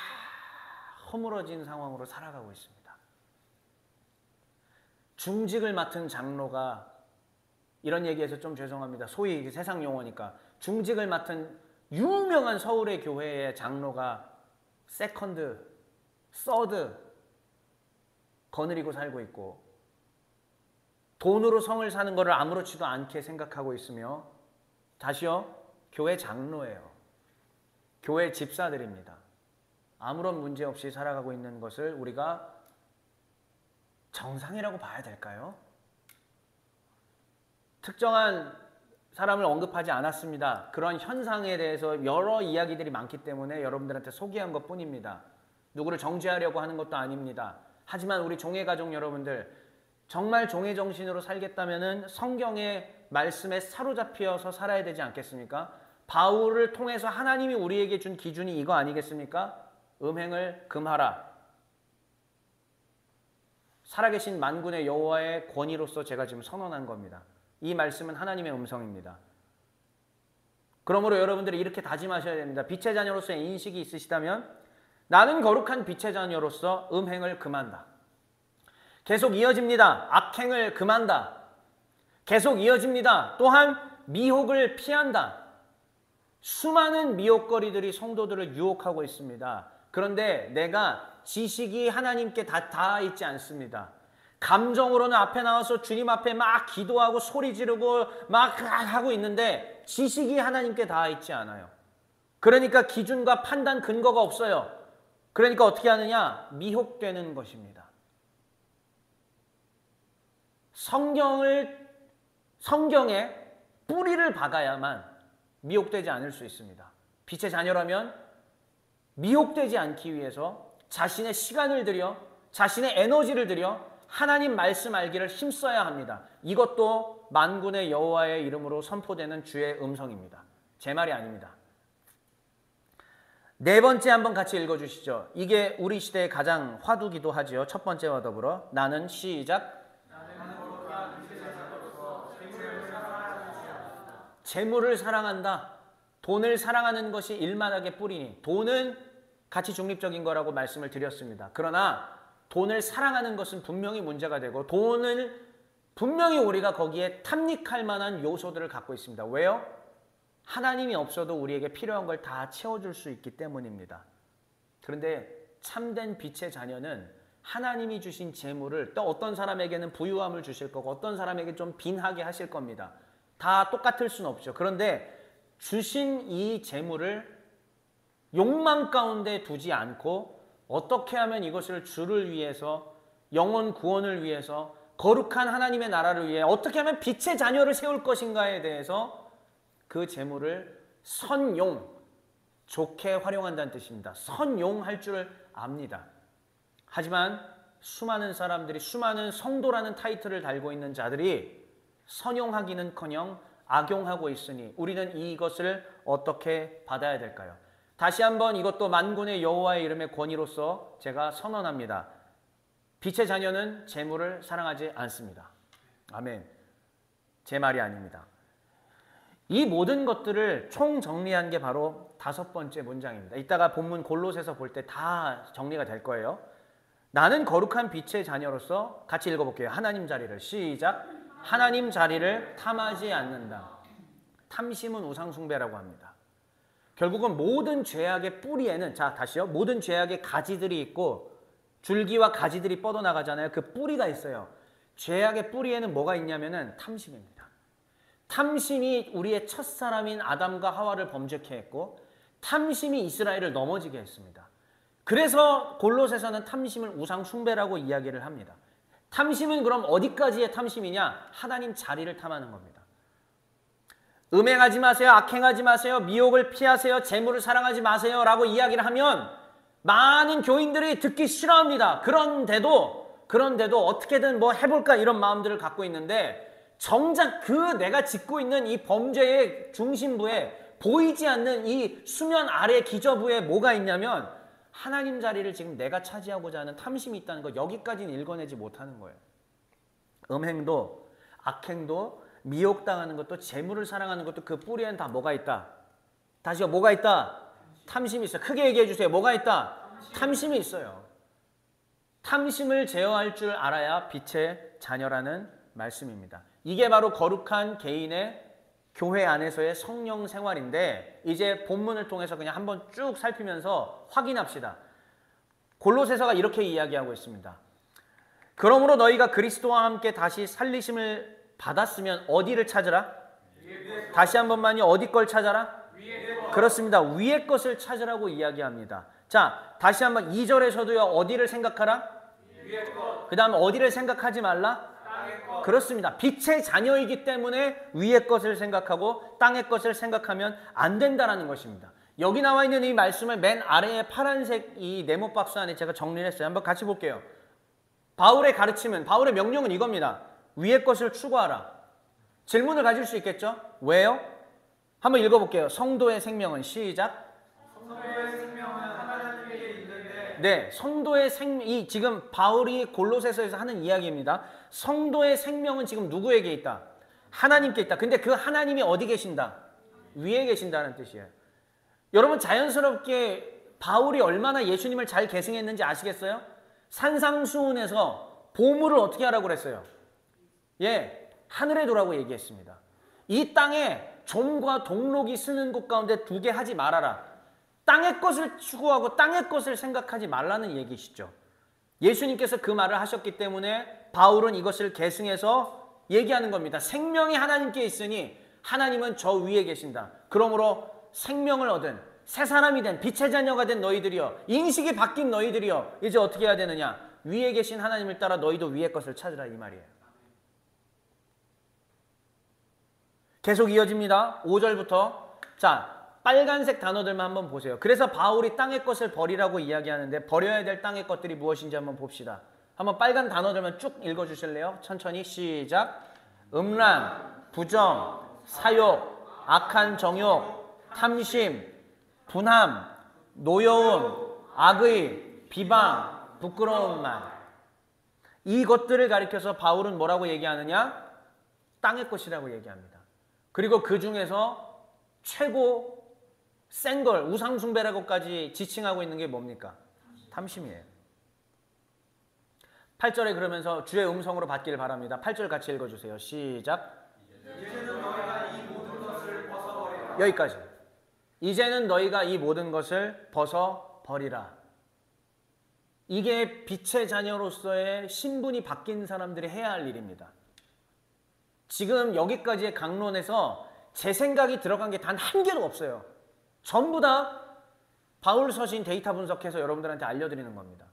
허물어진 상황으로 살아가고 있습니다. 중직을 맡은 장로가 이런 얘기해서 좀 죄송합니다. 소위 세상 용어니까 중직을 맡은 유명한 서울의 교회의 장로가 세컨드, 서드 거느리고 살고 있고 돈으로 성을 사는 것을 아무렇지도 않게 생각하고 있으며 다시요, 교회 장로예요. 교회 집사들입니다. 아무런 문제 없이 살아가고 있는 것을 우리가 정상이라고 봐야 될까요? 특정한 사람을 언급하지 않았습니다. 그런 현상에 대해서 여러 이야기들이 많기 때문에 여러분들한테 소개한 것뿐입니다. 누구를 정죄하려고 하는 것도 아닙니다. 하지만 우리 종의 가족 여러분들, 정말 종의 정신으로 살겠다면 성경의 말씀에 사로잡혀서 살아야 되지 않겠습니까? 바울을 통해서 하나님이 우리에게 준 기준이 이거 아니겠습니까? 음행을 금하라. 살아계신 만군의 여호와의 권위로서 제가 지금 선언한 겁니다. 이 말씀은 하나님의 음성입니다. 그러므로 여러분들이 이렇게 다짐하셔야 됩니다. 빛의 자녀로서의 인식이 있으시다면 나는 거룩한 빛의 자녀로서 음행을 금한다. 계속 이어집니다. 악행을 금한다. 계속 이어집니다. 또한 미혹을 피한다. 수많은 미혹거리들이 성도들을 유혹하고 있습니다. 그런데 내가 지식이 하나님께 다 닿아 있지 않습니다. 감정으로는 앞에 나와서 주님 앞에 막 기도하고 소리 지르고 막 하고 있는데 지식이 하나님께 닿아 있지 않아요. 그러니까 기준과 판단 근거가 없어요. 그러니까 어떻게 하느냐? 미혹되는 것입니다. 성경에 뿌리를 박아야만 미혹되지 않을 수 있습니다. 빛의 자녀라면 미혹되지 않기 위해서 자신의 시간을 들여, 자신의 에너지를 들여 하나님 말씀 알기를 힘써야 합니다. 이것도 만군의 여호와의 이름으로 선포되는 주의 음성입니다. 제 말이 아닙니다. 네 번째 한번 같이 읽어주시죠. 이게 우리 시대의 가장 화두기도 하지요. 첫 번째와 더불어 나는 시작. 재물을 사랑한다. 돈을 사랑하는 것이 일만하게 뿌리니 돈은 가치 중립적인 거라고 말씀을 드렸습니다. 그러나 돈을 사랑하는 것은 분명히 문제가 되고 돈을 분명히 우리가 거기에 탐닉할 만한 요소들을 갖고 있습니다. 왜요? 하나님이 없어도 우리에게 필요한 걸 다 채워줄 수 있기 때문입니다. 그런데 참된 빛의 자녀는 하나님이 주신 재물을 또 어떤 사람에게는 부유함을 주실 거고 어떤 사람에게 좀 빈하게 하실 겁니다. 다 똑같을 수는 없죠. 그런데 주신 이 재물을 욕망 가운데 두지 않고 어떻게 하면 이것을 주를 위해서 영혼 구원을 위해서 거룩한 하나님의 나라를 위해 어떻게 하면 빛의 자녀를 세울 것인가에 대해서 그 재물을 선용, 좋게 활용한다는 뜻입니다. 선용할 줄 압니다. 하지만 수많은 사람들이 수많은 성도라는 타이틀을 달고 있는 자들이 선용하기는커녕 악용하고 있으니 우리는 이것을 어떻게 받아야 될까요? 다시 한번 이것도 만군의 여호와의 이름의 권위로서 제가 선언합니다. 빛의 자녀는 재물을 사랑하지 않습니다. 아멘. 제 말이 아닙니다. 이 모든 것들을 총정리한 게 바로 다섯 번째 문장입니다. 이따가 본문 골로새서 볼 때 다 정리가 될 거예요. 나는 거룩한 빛의 자녀로서 같이 읽어볼게요. 하나님 자리를 시작. 하나님 자리를 탐하지 않는다. 탐심은 우상숭배라고 합니다. 결국은 모든 죄악의 뿌리에는 자 다시요. 모든 죄악의 가지들이 있고 줄기와 가지들이 뻗어나가잖아요. 그 뿌리가 있어요. 죄악의 뿌리에는 뭐가 있냐면은 탐심입니다. 탐심이 우리의 첫사람인 아담과 하와를 범죄케 했고 탐심이 이스라엘을 넘어지게 했습니다. 그래서 골로새서는 탐심을 우상숭배라고 이야기를 합니다. 탐심은 그럼 어디까지의 탐심이냐? 하나님 자리를 탐하는 겁니다. 음행하지 마세요. 악행하지 마세요. 미혹을 피하세요. 재물을 사랑하지 마세요. 라고 이야기를 하면 많은 교인들이 듣기 싫어합니다. 그런데도 어떻게든 뭐 해볼까 이런 마음들을 갖고 있는데 정작 그 내가 짓고 있는 이 범죄의 중심부에 보이지 않는 이 수면 아래 기저부에 뭐가 있냐면 하나님 자리를 지금 내가 차지하고자 하는 탐심이 있다는 거 여기까지는 읽어내지 못하는 거예요. 음행도 악행도 미혹당하는 것도 재물을 사랑하는 것도 그 뿌리에는 다 뭐가 있다? 다시요. 뭐가 있다? 탐심이 있어. 크게 얘기해 주세요. 뭐가 있다? 탐심이 있어요. 탐심을 제어할 줄 알아야 빛의 자녀라는 말씀입니다. 이게 바로 거룩한 개인의 교회 안에서의 성령 생활인데 이제 본문을 통해서 그냥 한번 쭉 살피면서 확인합시다. 골로새서가 이렇게 이야기하고 있습니다. 그러므로 너희가 그리스도와 함께 다시 살리심을 받았으면 어디를 찾으라? 다시 한 번만요. 어디 걸 찾아라? 그렇습니다. 위의 것을 찾으라고 이야기합니다. 자, 다시 한번 2절에서도요. 어디를 생각하라? 그 다음 어디를 생각하지 말라? 그렇습니다. 빛의 자녀이기 때문에 위의 것을 생각하고 땅의 것을 생각하면 안 된다라는 것입니다. 여기 나와 있는 이 말씀을 맨 아래에 파란색 이 네모 박스 안에 제가 정리를 했어요. 한번 같이 볼게요. 바울의 가르침은, 바울의 명령은 이겁니다. 위의 것을 추구하라. 질문을 가질 수 있겠죠? 왜요? 한번 읽어볼게요. 성도의 생명은 시작. 성도의 생명은 하나님께 있는데 네, 성도의 생명이 지금 바울이 골로새서에서 하는 이야기입니다. 성도의 생명은 지금 누구에게 있다? 하나님께 있다. 근데 그 하나님이 어디 계신다? 위에 계신다는 뜻이에요. 여러분 자연스럽게 바울이 얼마나 예수님을 잘 계승했는지 아시겠어요? 산상수훈에서 보물을 어떻게 하라고 그랬어요? 예, 하늘에 두라고 얘기했습니다. 이 땅에 좀과 동록이 쓰는 곳 가운데 두게 하지 말아라. 땅의 것을 추구하고 땅의 것을 생각하지 말라는 얘기시죠. 예수님께서 그 말을 하셨기 때문에 바울은 이것을 계승해서 얘기하는 겁니다. 생명이 하나님께 있으니 하나님은 저 위에 계신다. 그러므로 생명을 얻은 새 사람이 된 빛의 자녀가 된 너희들이여, 인식이 바뀐 너희들이여, 이제 어떻게 해야 되느냐? 위에 계신 하나님을 따라 너희도 위의 것을 찾으라 이 말이에요. 계속 이어집니다. 5절부터. 자, 빨간색 단어들만 한번 보세요. 그래서 바울이 땅의 것을 버리라고 이야기하는데 버려야 될 땅의 것들이 무엇인지 한번 봅시다. 한번 빨간 단어들만 쭉 읽어주실래요? 천천히 시작. 음란, 부정, 사욕, 악한 정욕, 탐심, 분함, 노여움, 악의, 비방, 부끄러운 말. 이것들을 가리켜서 바울은 뭐라고 얘기하느냐? 땅의 것이라고 얘기합니다. 그리고 그 중에서 최고 센 걸 우상숭배라고까지 지칭하고 있는 게 뭡니까? 탐심이에요. 8절에 그러면서 주의 음성으로 받기를 바랍니다. 8절 같이 읽어주세요. 시작. 이제는 너희가 이 모든 것을 벗어버리라. 여기까지. 이제는 너희가 이 모든 것을 벗어버리라. 이게 빛의 자녀로서의 신분이 바뀐 사람들이 해야 할 일입니다. 지금 여기까지의 강론에서 제 생각이 들어간 게 단 한 개도 없어요. 전부 다 바울 서신 데이터 분석해서 여러분들한테 알려드리는 겁니다.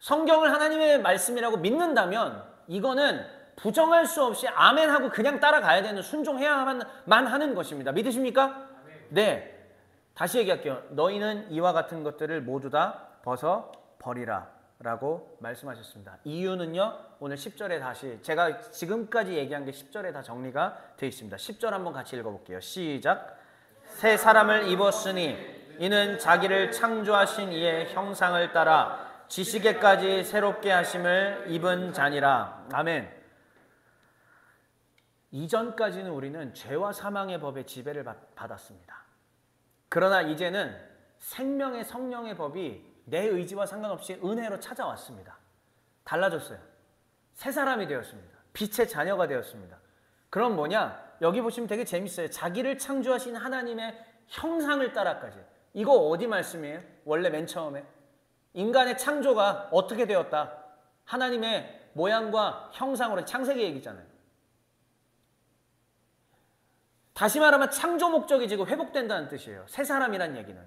성경을 하나님의 말씀이라고 믿는다면 이거는 부정할 수 없이 아멘하고 그냥 따라가야 되는, 순종해야만 하는 것입니다. 믿으십니까? 네. 다시 얘기할게요. 너희는 이와 같은 것들을 모두 다 벗어버리라 라고 말씀하셨습니다. 이유는요, 오늘 10절에 다시 제가 지금까지 얘기한 게 10절에 다 정리가 되어 있습니다. 10절 한번 같이 읽어볼게요. 시작. 새 사람을 입었으니 이는 자기를 창조하신 이의 형상을 따라 지식에까지 새롭게 하심을 입은 자니라. 아멘. 이전까지는 우리는 죄와 사망의 법의 지배를 받았습니다. 그러나 이제는 생명의 성령의 법이 내 의지와 상관없이 은혜로 찾아왔습니다. 달라졌어요. 새 사람이 되었습니다. 빛의 자녀가 되었습니다. 그럼 뭐냐? 여기 보시면 되게 재밌어요. 자기를 창조하신 하나님의 형상을 따라까지. 이거 어디 말씀이에요? 원래 맨 처음에 인간의 창조가 어떻게 되었다? 하나님의 모양과 형상으로, 창세기 얘기잖아요. 다시 말하면 창조 목적이 지금 회복된다는 뜻이에요. 새 사람이란 얘기는.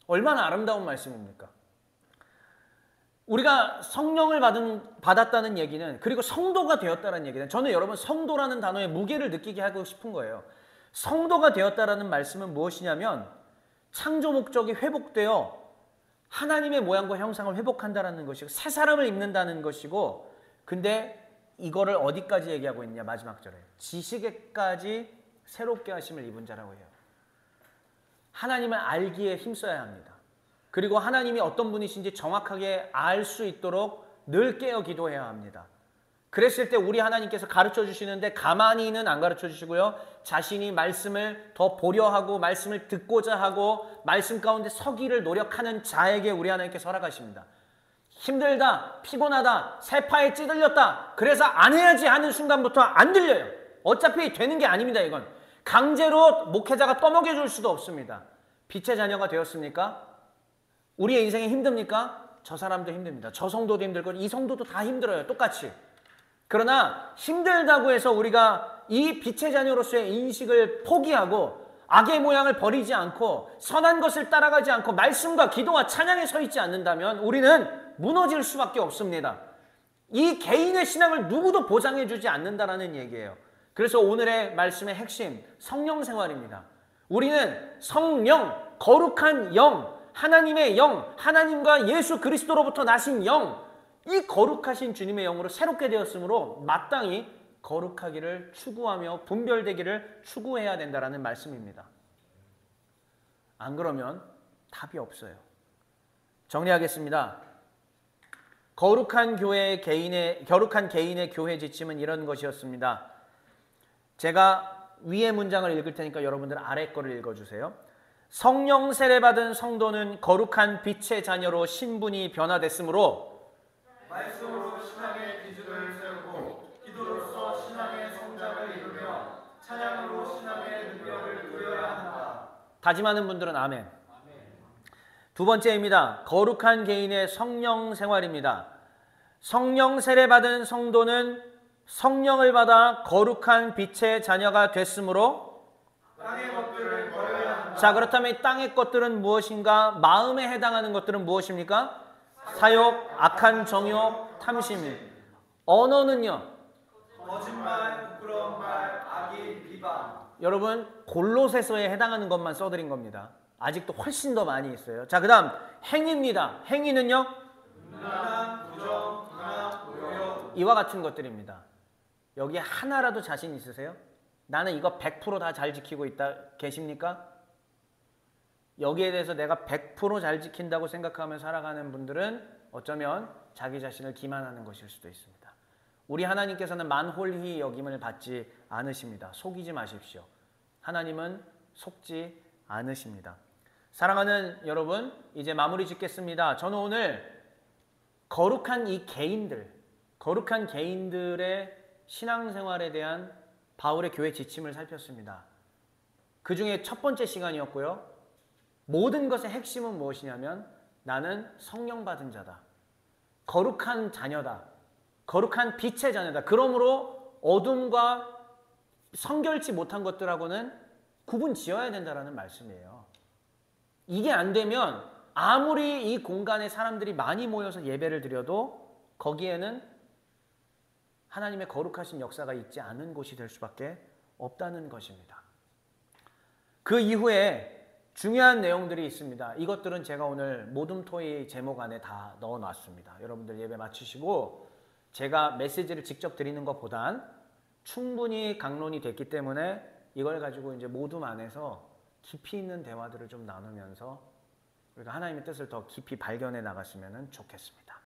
얼마나 아름다운 말씀입니까? 우리가 성령을 받았다는 얘기는, 그리고 성도가 되었다는 얘기는, 저는 여러분 성도라는 단어의 무게를 느끼게 하고 싶은 거예요. 성도가 되었다라는 말씀은 무엇이냐면 창조 목적이 회복되어 하나님의 모양과 형상을 회복한다는 것이고 새 사람을 입는다는 것이고, 근데 이거를 어디까지 얘기하고 있냐? 마지막 절에 지식에까지 새롭게 하심을 입은 자라고 해요. 하나님을 알기에 힘써야 합니다. 그리고 하나님이 어떤 분이신지 정확하게 알 수 있도록 늘 깨어 기도해야 합니다. 그랬을 때 우리 하나님께서 가르쳐 주시는데 가만히는 안 가르쳐 주시고요. 자신이 말씀을 더 보려 하고 말씀을 듣고자 하고 말씀 가운데 서기를 노력하는 자에게 우리 하나님께서 허락하십니다. 힘들다, 피곤하다, 세파에 찌들렸다, 그래서 안 해야지 하는 순간부터 안 들려요. 어차피 되는 게 아닙니다. 이건 강제로 목회자가 떠먹여 줄 수도 없습니다. 빛의 자녀가 되었습니까? 우리의 인생이 힘듭니까? 저 사람도 힘듭니다. 저 성도도 힘들고 이 성도도 다 힘들어요. 똑같이. 그러나 힘들다고 해서 우리가 이 빛의 자녀로서의 인식을 포기하고 악의 모양을 버리지 않고 선한 것을 따라가지 않고 말씀과 기도와 찬양에 서 있지 않는다면 우리는 무너질 수밖에 없습니다. 이 개인의 신앙을 누구도 보장해 주지 않는다라는 얘기예요. 그래서 오늘의 말씀의 핵심, 성령 생활입니다. 우리는 성령, 거룩한 영, 하나님의 영, 하나님과 예수 그리스도로부터 나신 영, 이 거룩하신 주님의 영으로 새롭게 되었으므로 마땅히 거룩하기를 추구하며 분별되기를 추구해야 된다라는 말씀입니다. 안 그러면 답이 없어요. 정리하겠습니다. 거룩한 개인의 교회 지침은 이런 것이었습니다. 제가 위의 문장을 읽을 테니까 여러분들 아래 거를 읽어주세요. 성령 세례받은 성도는 거룩한 빛의 자녀로 신분이 변화됐으므로 말씀으로 신앙의 기준을 세우고 기도로서 신앙의 성장을 이루며 찬양으로 신앙의 능력을 누려야 한다. 다짐하는 분들은 아멘. 두 번째입니다. 거룩한 개인의 성령 생활입니다. 성령 세례받은 성도는 성령을 받아 거룩한 빛의 자녀가 됐으므로 땅의 것들을 버려야 한다. 자, 그렇다면 이 땅의 것들은 무엇인가? 마음에 해당하는 것들은 무엇입니까? 사욕, 악한 정욕, 탐심. 언어는요? 거짓말, 부끄러운 말, 악의 비방. 여러분 골로새서에 해당하는 것만 써드린 겁니다. 아직도 훨씬 더 많이 있어요. 자, 그 다음 행위입니다. 행위는요? 음란, 부정, 강압, 모욕. 이와 같은 것들입니다. 여기에 하나라도 자신 있으세요? 나는 이거 100% 다 잘 지키고 있다 계십니까? 여기에 대해서 내가 100% 잘 지킨다고 생각하며 살아가는 분들은 어쩌면 자기 자신을 기만하는 것일 수도 있습니다. 우리 하나님께서는 만홀히 여김을 받지 않으십니다. 속이지 마십시오. 하나님은 속지 않으십니다. 사랑하는 여러분, 이제 마무리 짓겠습니다. 저는 오늘 거룩한 개인들의 신앙생활에 대한 바울의 교회 지침을 살폈습니다. 그 중에 첫 번째 시간이었고요. 모든 것의 핵심은 무엇이냐면 나는 성령 받은 자다. 거룩한 자녀다. 거룩한 빛의 자녀다. 그러므로 어둠과 성결치 못한 것들하고는 구분 지어야 된다는 말씀이에요. 이게 안 되면 아무리 이 공간에 사람들이 많이 모여서 예배를 드려도 거기에는 하나님의 거룩하신 역사가 있지 않은 곳이 될 수밖에 없다는 것입니다. 그 이후에 중요한 내용들이 있습니다. 이것들은 제가 오늘 모둠토이 제목 안에 다 넣어놨습니다. 여러분들 예배 마치시고 제가 메시지를 직접 드리는 것보단 충분히 강론이 됐기 때문에 이걸 가지고 이제 모둠 안에서 깊이 있는 대화들을 좀 나누면서 우리가 하나님의 뜻을 더 깊이 발견해 나갔으면 좋겠습니다.